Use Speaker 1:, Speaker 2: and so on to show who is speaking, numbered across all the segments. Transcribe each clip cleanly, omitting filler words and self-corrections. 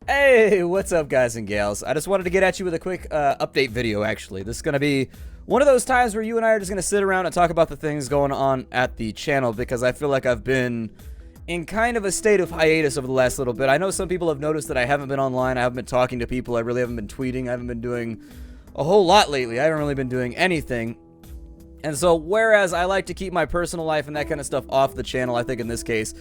Speaker 1: Hey, what's up, guys and gals? I just wanted to get at you with a quick update video, actually. This is going to be one of those times where you and I are just going to sit around and talk about the things going on at the channel, because I feel like I've been in kind of a state of hiatus over the last little bit. I know some people have noticed that I haven't been online, I haven't been talking to people, I really haven't been tweeting, I haven't been doing a whole lot lately. I haven't really been doing anything. And so, whereas I like to keep my personal life and that kind of stuff off the channel, I think in this case,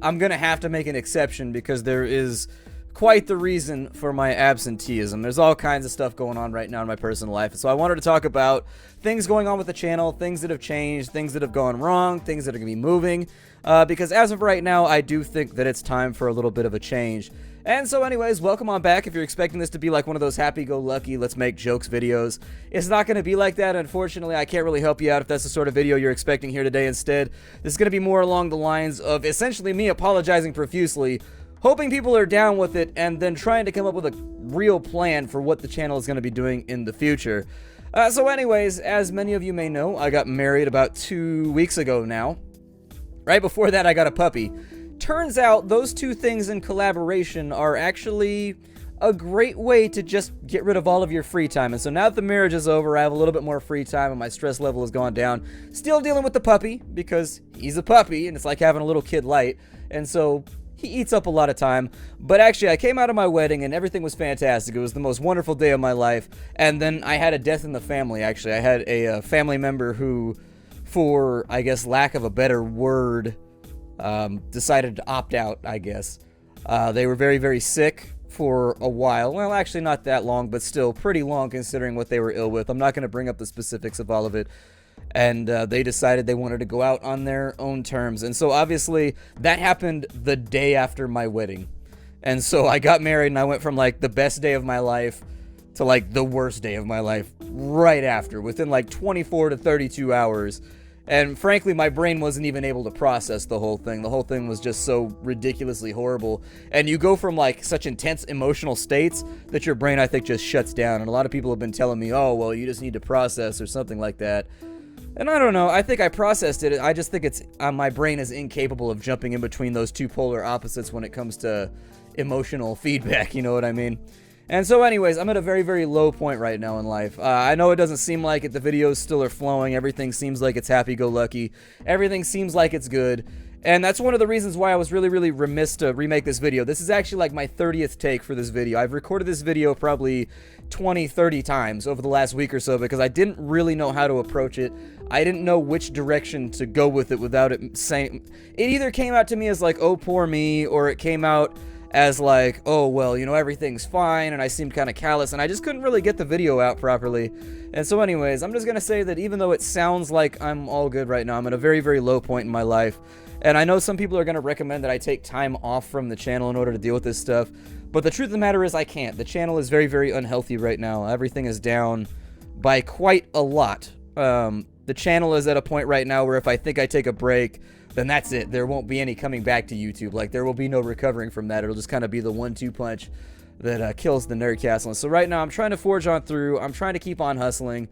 Speaker 1: I'm going to have to make an exception because there is quite the reason for my absenteeism. There's all kinds of stuff going on right now in my personal life. So I wanted to talk about things going on with the channel, things that have changed, things that have gone wrong, things that are going to be moving. Because as of right now, I do think that it's time for a little bit of a change. And so anyways, welcome on back. If you're expecting this to be like one of those happy-go-lucky, let's make jokes videos, it's not going to be like that. Unfortunately, I can't really help you out if that's the sort of video you're expecting here today. Instead, this is going to be more along the lines of essentially me apologizing profusely, hoping people are down with it, and then trying to come up with a real plan for what the channel is going to be doing in the future. So anyways, as many of you may know, I got married about 2 weeks ago now. Right before that, I got a puppy. Turns out those two things in collaboration are actually a great way to just get rid of all of your free time. And so now that the marriage is over, I have a little bit more free time and my stress level has gone down. Still dealing with the puppy because he's a puppy and it's like having a little kid light. And so he eats up a lot of time. But actually, I came out of my wedding and everything was fantastic. It was the most wonderful day of my life. And then I had a death in the family, actually. I had a family member who, for, I guess, lack of a better word, decided to opt out, I guess. They were very, very sick for a while. Well, actually not that long, but still pretty long considering what they were ill with. I'm not going to bring up the specifics of all of it. And they decided they wanted to go out on their own terms. And so obviously that happened the day after my wedding. And so I got married and I went from like the best day of my life to like the worst day of my life right after, within like 24 to 32 hours. And frankly, my brain wasn't even able to process the whole thing. The whole thing was just so ridiculously horrible. And you go from like such intense emotional states that your brain, I think, just shuts down. And a lot of people have been telling me, oh, well, you just need to process or something like that. And I don't know, I think I processed it. I just think it's my brain is incapable of jumping in between those two polar opposites when it comes to emotional feedback, you know what I mean? And so anyways, I'm at a very, very low point right now in life. I know it doesn't seem like it. The videos still are flowing. Everything seems like it's happy-go-lucky. Everything seems like it's good. And that's one of the reasons why I was really, really remiss to remake this video. This is actually like my 30th take for this video. I've recorded this video probably 20, 30 times over the last week or so because I didn't really know how to approach it. I didn't know which direction to go with it without it saying... It either came out to me as like, oh, poor me, or it came out as like, oh, well, you know, everything's fine, and I seemed kind of callous, and I just couldn't really get the video out properly. And so anyways, I'm just going to say that even though it sounds like I'm all good right now, I'm at a very, very low point in my life. And I know some people are going to recommend that I take time off from the channel in order to deal with this stuff, but the truth of the matter is I can't. The channel is very, very unhealthy right now. Everything is down by quite a lot. The channel is at a point right now where if I think I take a break, then that's it. There won't be any coming back to YouTube. Like, there will be no recovering from that. It'll just kind of be the 1-2 punch that kills the Nerd Castle. And so right now, I'm trying to forge on through. I'm trying to keep on hustling.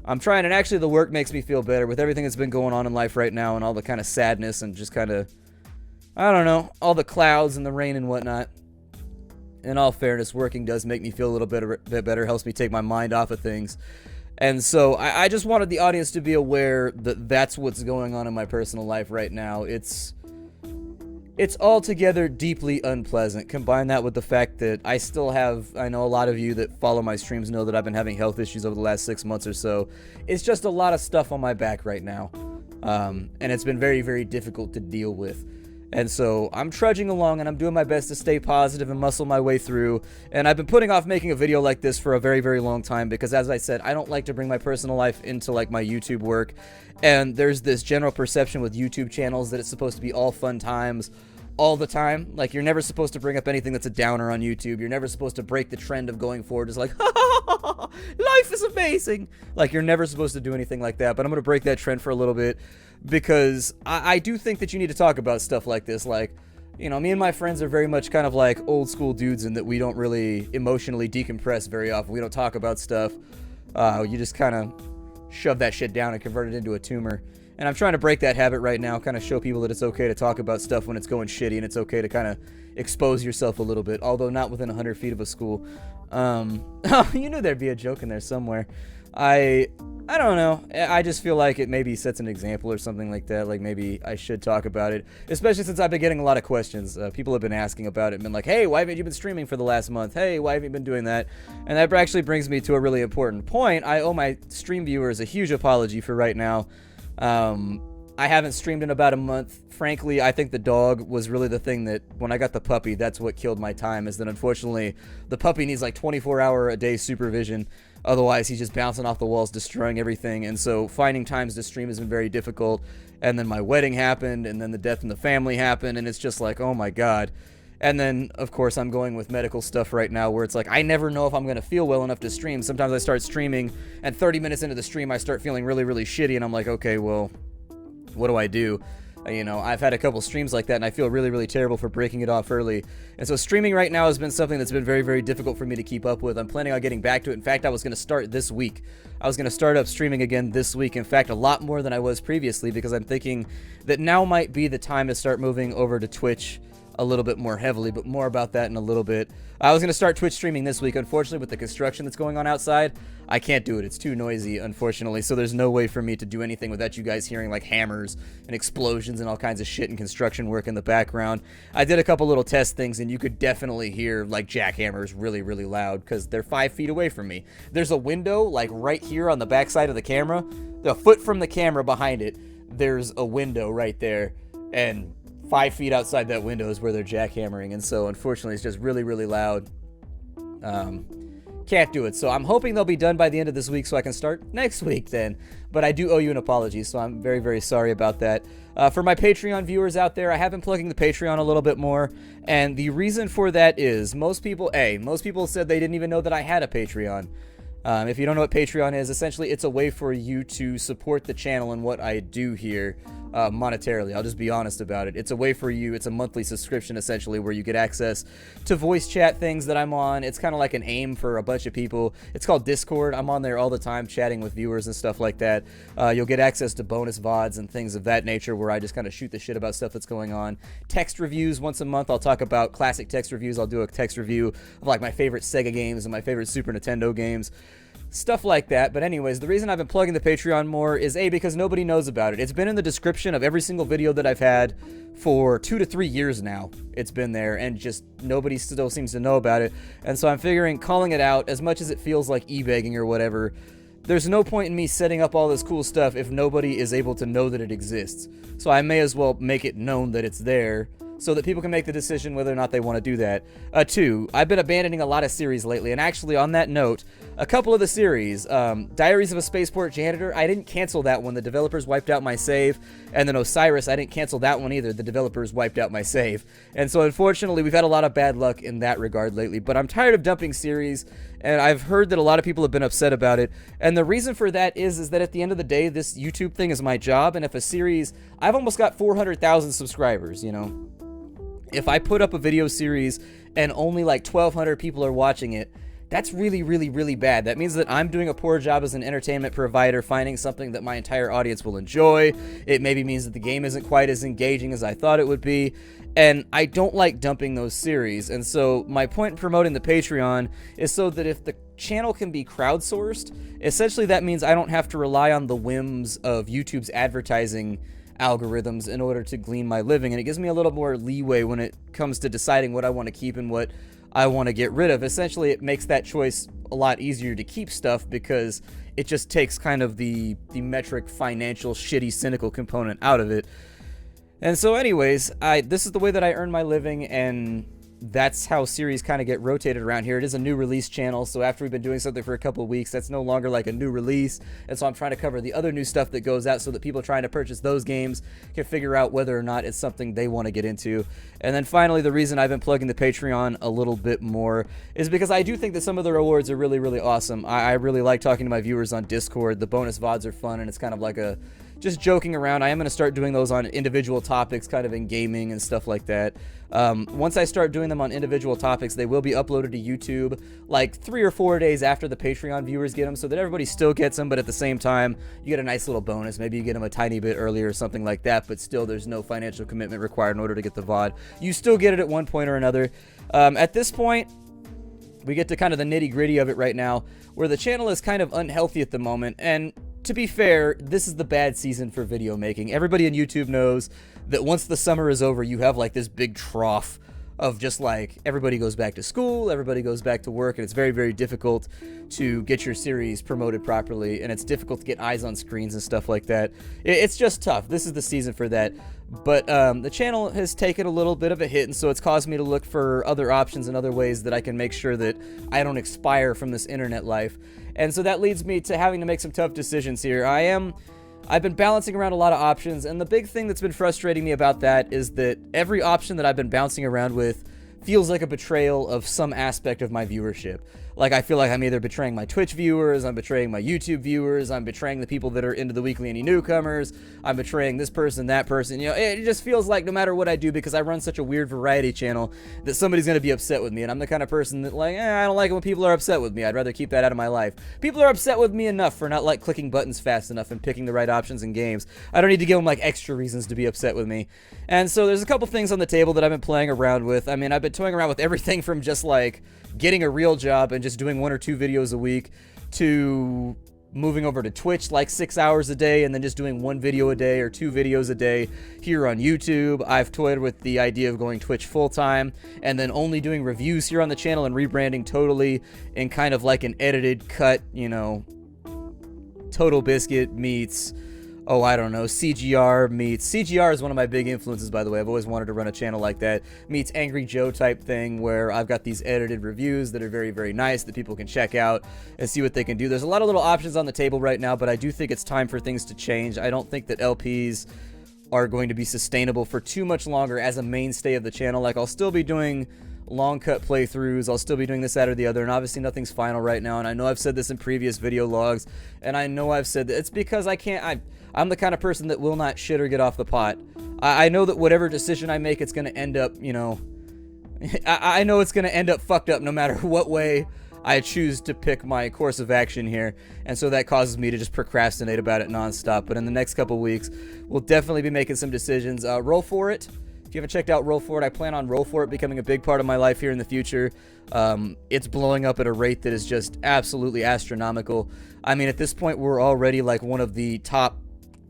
Speaker 1: I'm trying, and actually the work makes me feel better with everything that's been going on in life right now and all the kind of sadness and just kind of, I don't know, all the clouds and the rain and whatnot. In all fairness, working does make me feel a little bit better, helps me take my mind off of things. And so I just wanted the audience to be aware that that's what's going on in my personal life right now. It's altogether deeply unpleasant. Combine that with the fact that I still have, I know a lot of you that follow my streams know that I've been having health issues over the last 6 months or so. It's just a lot of stuff on my back right now. And it's been very, very difficult to deal with. And so I'm trudging along and I'm doing my best to stay positive and muscle my way through. And I've been putting off making a video like this for a very, very long time because, as I said, I don't like to bring my personal life into like my YouTube work. And there's this general perception with YouTube channels that it's supposed to be all fun times all the time. Like, you're never supposed to bring up anything that's a downer on YouTube. You're never supposed to break the trend of going forward. It's like, life is amazing. Like, you're never supposed to do anything like that. But I'm going to break that trend for a little bit because I do think that you need to talk about stuff like this. Like, you know, me and my friends are very much kind of like old school dudes in that we don't really emotionally decompress very often. We don't talk about stuff. You just kind of shove that shit down and convert it into a tumor. And I'm trying to break that habit right now, kind of show people that it's okay to talk about stuff when it's going shitty, and it's okay to kind of expose yourself a little bit, although not within 100 feet of a school. Oh, you knew there'd be a joke in there somewhere. I don't know. I just feel like it maybe sets an example or something like that. Like maybe I should talk about it, especially since I've been getting a lot of questions. People have been asking about it and been like, hey, why haven't you been streaming for the last month? Hey, why haven't you been doing that? And that actually brings me to a really important point. I owe my stream viewers a huge apology for right now. I haven't streamed in about a month. Frankly, I think the dog was really the thing that, when I got the puppy, that's what killed my time, is that unfortunately the puppy needs like 24-hour-a-day supervision. Otherwise, he's just bouncing off the walls, destroying everything. And so finding times to stream has been very difficult. And then my wedding happened, and then the death in the family happened, and it's just like, oh my God. And then, of course, I'm going with medical stuff right now where it's like, I never know if I'm going to feel well enough to stream. Sometimes I start streaming, and 30 minutes into the stream, I start feeling really, really shitty, and I'm like, okay, well, what do I do? You know, I've had a couple streams like that, and I feel really, really terrible for breaking it off early. And so streaming right now has been something that's been very, very difficult for me to keep up with. I'm planning on getting back to it. In fact, I was going to start this week. I was going to start up streaming again this week. In fact, a lot more than I was previously, because I'm thinking that now might be the time to start moving over to Twitch a little bit more heavily, but more about that in a little bit. I was going to start Twitch streaming this week. Unfortunately, with the construction that's going on outside, I can't do it. It's too noisy, unfortunately, so there's no way for me to do anything without you guys hearing like hammers and explosions and all kinds of shit and construction work in the background. I did a couple little test things, and you could definitely hear like jackhammers really, really loud because they're 5 feet away from me. There's a window like right here on the back side of the camera. A foot from the camera behind it, there's a window right there, and 5 feet outside that window is where they're jackhammering, and so unfortunately it's just really, really loud. Can't do it, so I'm hoping they'll be done by the end of this week so I can start next week then. But I do owe you an apology, so I'm very, very sorry about that. For my Patreon viewers out there, I have been plugging the Patreon a little bit more, and the reason for that is most people said they didn't even know that I had a Patreon. If you don't know what Patreon is, essentially it's a way for you to support the channel and what I do here monetarily. I'll just be honest about it. It's a way for you, it's a monthly subscription essentially where you get access to voice chat things that I'm on. It's kind of like an AIM for a bunch of people. It's called Discord. I'm on there all the time chatting with viewers and stuff like that. You'll get access to bonus VODs and things of that nature where I just kind of shoot the shit about stuff that's going on. Text reviews once a month. I'll talk about classic text reviews. I'll do a text review of like my favorite Sega games and my favorite Super Nintendo games. Stuff like that. But anyways, the reason I've been plugging the Patreon more is A, because nobody knows about it. It's been in the description of every single video that I've had for 2 to 3 years now. It's been there, and just nobody still seems to know about it. And so I'm figuring calling it out, as much as it feels like e-begging or whatever, there's no point in me setting up all this cool stuff if nobody is able to know that it exists. So I may as well make it known that it's there, so that people can make the decision whether or not they want to do that. 2, I've been abandoning a lot of series lately, and actually on that note, a couple of the series, Diaries of a Spaceport Janitor, I didn't cancel that one. The developers wiped out my save. And then Osiris, I didn't cancel that one either. The developers wiped out my save. And so unfortunately, we've had a lot of bad luck in that regard lately. But I'm tired of dumping series, and I've heard that a lot of people have been upset about it. And the reason for that is that at the end of the day, this YouTube thing is my job, and if a series, I've almost got 400,000 subscribers, you know. If I put up a video series and only like 1,200 people are watching it, that's really, really, really bad. That means that I'm doing a poor job as an entertainment provider, finding something that my entire audience will enjoy. It maybe means that the game isn't quite as engaging as I thought it would be. And I don't like dumping those series. And so my point in promoting the Patreon is so that if the channel can be crowdsourced, essentially that means I don't have to rely on the whims of YouTube's advertising algorithms in order to glean my living, and it gives me a little more leeway when it comes to deciding what I want to keep and what I want to get rid of. Essentially, it makes that choice a lot easier to keep stuff because it just takes kind of the metric, financial, shitty, cynical component out of it. And so anyways, this is the way that I earn my living, and that's how series kind of get rotated around here. It is a new release channel, so after we've been doing something for a couple of weeks, that's no longer like a new release, and so I'm trying to cover the other new stuff that goes out so that people trying to purchase those games can figure out whether or not it's something they want to get into. And then finally, the reason I've been plugging the Patreon a little bit more is because I do think that some of the rewards are really, really awesome. I really like talking to my viewers on Discord. The bonus VODs are fun, and it's kind of like a just joking around. I am going to start doing those on individual topics, kind of in gaming and stuff like that. Once I start doing them on individual topics, they will be uploaded to YouTube like 3 or 4 days after the Patreon viewers get them, so that everybody still gets them, but at the same time, you get a nice little bonus. Maybe you get them a tiny bit earlier or something like that, but still there's no financial commitment required in order to get the VOD. You still get it at one point or another. At this point, we get to kind of the nitty-gritty of it right now, where the channel is kind of unhealthy at the moment, and to be fair, this is the bad season for video making. Everybody in YouTube knows that once the summer is over, you have like this big trough of just like everybody goes back to school, everybody goes back to work, and it's very, very difficult to get your series promoted properly, and it's difficult to get eyes on screens and stuff like that. It's just tough. This is the season for that. But the channel has taken a little bit of a hit, and so it's caused me to look for other options and other ways that I can make sure that I don't expire from this internet life. And so that leads me to having to make some tough decisions here. I've been balancing around a lot of options, and the big thing that's been frustrating me about that is that every option that I've been bouncing around with feels like a betrayal of some aspect of my viewership. Like, I feel like I'm either betraying my Twitch viewers, I'm betraying my YouTube viewers, I'm betraying the people that are into the Weekly Indie Newcomers, I'm betraying this person, that person. You know, it just feels like no matter what I do, because I run such a weird variety channel, that somebody's going to be upset with me. And I'm the kind of person that, like, I don't like it when people are upset with me. I'd rather keep that out of my life. People are upset with me enough for not, like, clicking buttons fast enough and picking the right options in games. I don't need to give them, like, extra reasons to be upset with me. And so there's a couple things on the table that I've been playing around with. I mean, I've been toying around with everything from just, like, getting a real job and just doing 1 or 2 videos a week, to moving over to Twitch like 6 hours a day and then just doing 1 video a day or 2 videos a day here on YouTube. I've toyed with the idea of going Twitch full-time and then only doing reviews here on the channel and rebranding totally in kind of like an edited cut, you know, Total Biscuit meets, oh, I don't know, CGR meets... CGR is one of my big influences, by the way. I've always wanted to run a channel like that. Meets Angry Joe type thing, where I've got these edited reviews that are very, very nice that people can check out and see what they can do. There's a lot of little options on the table right now, but I do think it's time for things to change. I don't think that LPs are going to be sustainable for too much longer as a mainstay of the channel. Like, I'll still be doing long cut playthroughs, I'll still be doing this, that, or the other, and obviously nothing's final right now, and I know I've said this in previous video logs, and I know I've said that it's because I'm the kind of person that will not shit or get off the pot. I know that whatever decision I make, it's going to end up, you know, I know it's going to end up fucked up no matter what way I choose to pick my course of action here, and so that causes me to just procrastinate about it nonstop. But in the next couple weeks, we'll definitely be making some decisions. Roll For It. If you haven't checked out Roll For It, I plan on Roll For It becoming a big part of my life here in the future. It's blowing up at a rate that is just absolutely astronomical. I mean, at this point, we're already like one of the top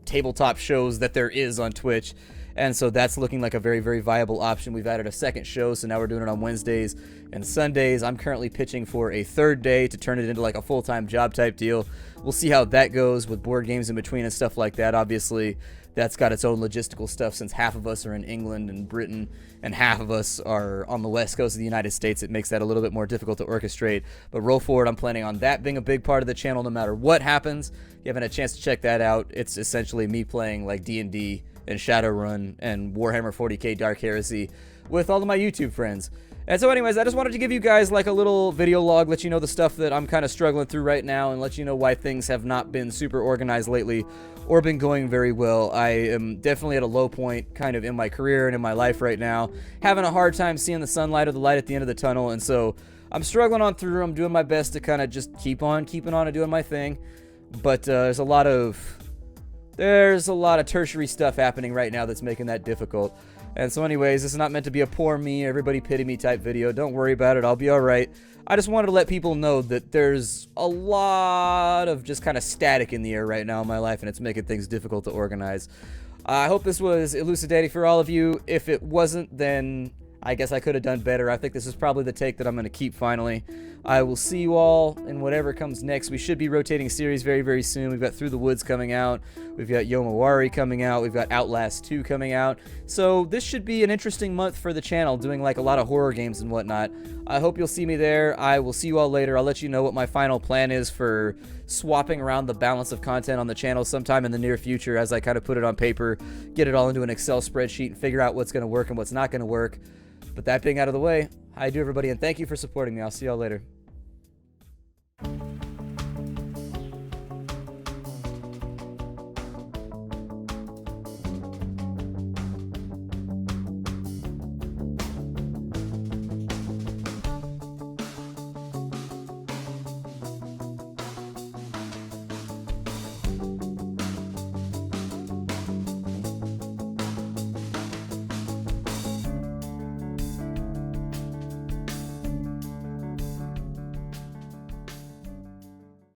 Speaker 1: tabletop shows that there is on Twitch, and so that's looking like a very, very viable option. We've added a second show, so now we're doing it on Wednesdays and Sundays. I'm currently pitching for a third day to turn it into like a full-time job type deal. We'll see how that goes with board games in between and stuff like that. Obviously, that's got its own logistical stuff, since half of us are in England and Britain and half of us are on the west coast of the United States. It makes that a little bit more difficult to orchestrate. But Roll For It, I'm planning on that being a big part of the channel no matter what happens. If you haven't had a chance to check that out, it's essentially me playing like D&D and Shadowrun and Warhammer 40k Dark Heresy with all of my YouTube friends. And so anyways, I just wanted to give you guys like a little video log, let you know the stuff that I'm kind of struggling through right now, and let you know why things have not been super organized lately or been going very well. I am definitely at a low point kind of in my career and in my life right now, having a hard time seeing the sunlight or the light at the end of the tunnel, and so I'm struggling on through. I'm doing my best to kind of just keep on keeping on and doing my thing, but there's a lot of tertiary stuff happening right now that's making that difficult. And so anyways, this is not meant to be a poor me, everybody pity me type video. Don't worry about it, I'll be alright. I just wanted to let people know that there's a lot of just kind of static in the air right now in my life, and it's making things difficult to organize. I hope this was elucidating for all of you. If it wasn't, then I guess I could have done better. I think this is probably the take that I'm going to keep finally. I will see you all in whatever comes next. We should be rotating series very, very soon. We've got Through the Woods coming out. We've got Yomawari coming out. We've got Outlast 2 coming out. So this should be an interesting month for the channel, doing like a lot of horror games and whatnot. I hope you'll see me there. I will see you all later. I'll let you know what my final plan is for swapping around the balance of content on the channel sometime in the near future, as I kind of put it on paper, get it all into an Excel spreadsheet, and figure out what's going to work and what's not going to work. But that being out of the way, hi to everybody, and thank you for supporting me. I'll see y'all later.